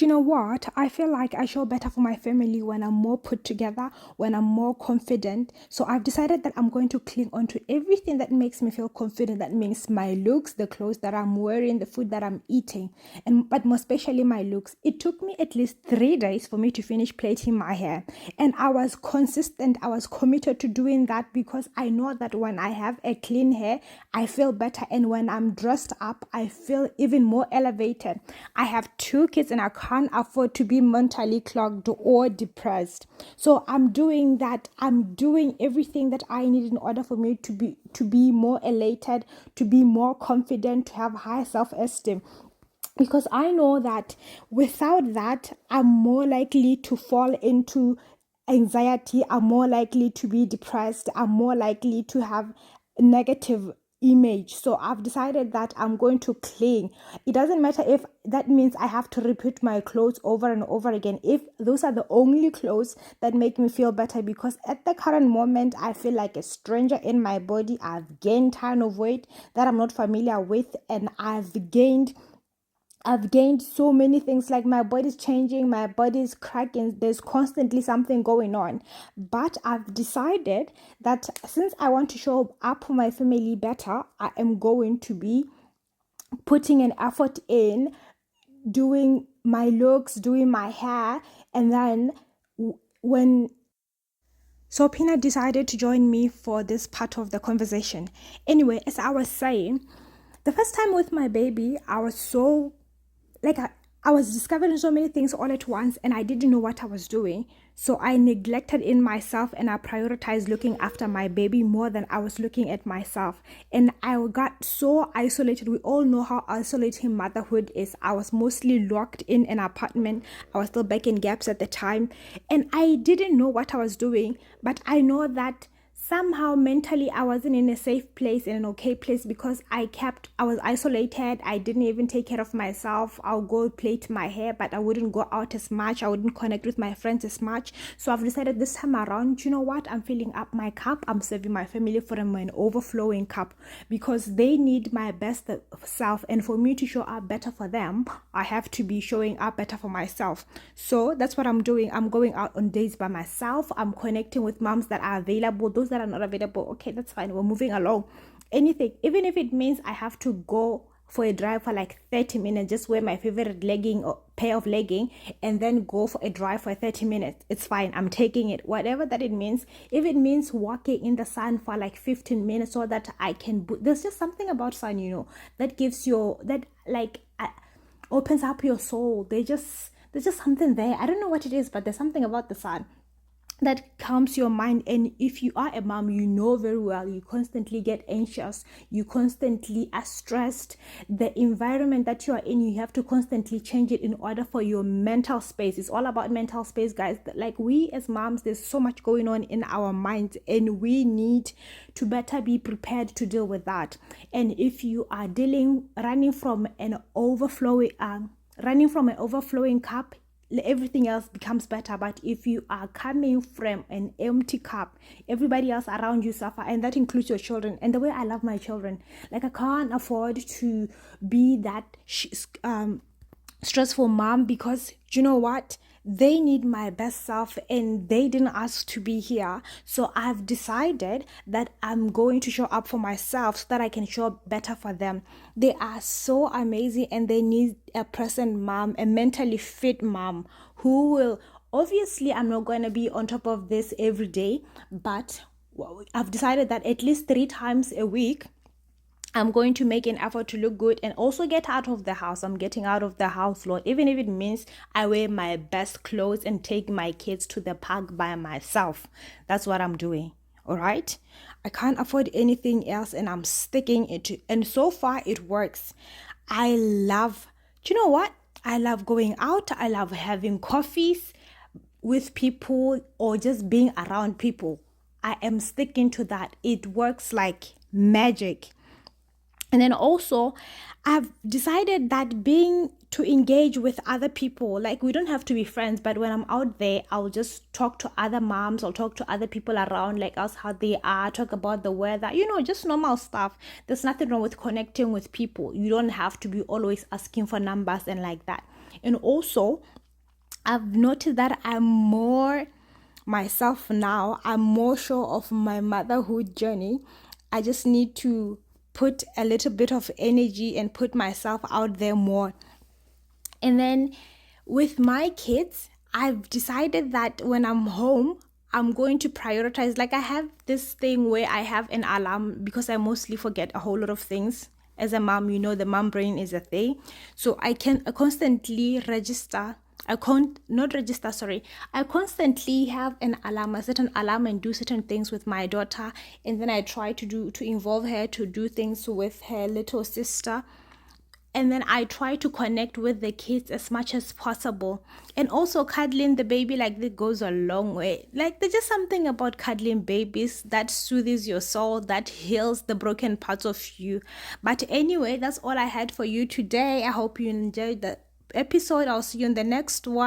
Do you know what? I feel like I show better for my family when I'm more put together, when I'm more confident. So I've decided that I'm going to cling on to everything that makes me feel confident. That means my looks, the clothes that I'm wearing, the food that I'm eating, and but more especially my looks. It took me at least 3 days for me to finish plaiting my hair, and I was consistent. I was committed to doing that because I know that when I have a clean hair, I feel better, and when I'm dressed up, I feel even more elevated. I have 2 kids and I can't afford to be mentally clogged or depressed. So I'm doing that. I'm doing everything that I need in order for me to be more elated, to be more confident, to have high self-esteem. Because I know that without that, I'm more likely to fall into anxiety. I'm more likely to be depressed. I'm more likely to have negative image. So I've decided that I'm going to cling. It doesn't matter if that means I have to repeat my clothes over and over again, if those are the only clothes that make me feel better. Because at the current moment, I feel like a stranger in my body. I've gained ton of weight that I'm not familiar with, and I've gained so many things, like my body's changing, my body's cracking, there's constantly something going on. But I've decided that since I want to show up for my family better, I am going to be putting an effort in doing my looks, doing my hair, and then when so Pina decided to join me for this part of the conversation. Anyway, as I was saying, the first time with my baby, I was so like I was discovering so many things all at once, and I didn't know what I was doing. So I neglected in myself, and I prioritized looking after my baby more than I was looking at myself. And I got so isolated. We all know how isolating motherhood is. I was mostly locked in an apartment. I was still back in gaps at the time, and I didn't know what I was doing. But I know that somehow mentally I wasn't in a safe place, in an okay place, because I was isolated. I didn't even take care of myself. I'll go plait my hair, but I wouldn't go out as much. I wouldn't connect with my friends as much. So I've decided this time around, you know what, I'm filling up my cup. I'm serving my family from an overflowing cup, because they need my best self, and for me to show up better for them, I have to be showing up better for myself. So that's what I'm doing. I'm going out on dates by myself. I'm connecting with moms that are available. Those that are not available, okay, that's fine, we're moving along. Anything, even if it means I have to go for a drive for like 30 minutes, just wear my favorite legging or pair of legging and then go for a drive for 30 minutes, it's fine, I'm taking it, whatever that it means. If it means walking in the sun for like 15 minutes so that I can there's just something about sun, that gives you that, like, opens up your soul. There's just something there. I don't know what it is, but there's something about the sun that calms your mind. And if you are a mom, you know very well, you constantly get anxious, you constantly are stressed. The environment that you are in, you have to constantly change it in order for your mental space. It's all about mental space, guys. Like, we as moms, there's so much going on in our minds, and we need to better be prepared to deal with that. And if you are running from an overflowing cup, everything else becomes better. But if you are coming from an empty cup, everybody else around you suffer, and that includes your children. And the way I love my children, like, I can't afford to be that stressful mom, because you know what, they need my best self, and they didn't ask to be here. So I've decided that I'm going to show up for myself so that I can show up better for them. They are so amazing, and they need a present mom, a mentally fit mom who will, obviously I'm not going to be on top of this every day, but I've decided that at least 3 times a week I'm going to make an effort to look good and also get out of the house. I'm getting out of the house, Lord, even if it means I wear my best clothes and take my kids to the park by myself. That's what I'm doing. All right. I can't afford anything else, and I'm sticking it. And so far it works. Do you know what? I love going out. I love having coffees with people or just being around people. I am sticking to that. It works like magic. And then also, I've decided that being to engage with other people, like, we don't have to be friends, but when I'm out there, I'll just talk to other moms, I'll talk to other people around, like us, how they are, talk about the weather, just normal stuff. There's nothing wrong with connecting with people. You don't have to be always asking for numbers and like that. And also, I've noticed that I'm more myself now. I'm more sure of my motherhood journey. I just need to put a little bit of energy and put myself out there more. And then with my kids, I've decided that when I'm home, I'm going to prioritize. Like, I have this thing where I have an alarm because I mostly forget a whole lot of things. As a mom, the mom brain is a thing. So I can constantly register. I can't not register, sorry. I constantly have an alarm, a certain alarm, and do certain things with my daughter. And then I try to involve her to do things with her little sister, and then I try to connect with the kids as much as possible. And also cuddling the baby, like, that goes a long way. Like, there's just something about cuddling babies that soothes your soul, that heals the broken parts of you. But anyway, that's all I had for you today. I hope you enjoyed the episode. I'll see you in the next one.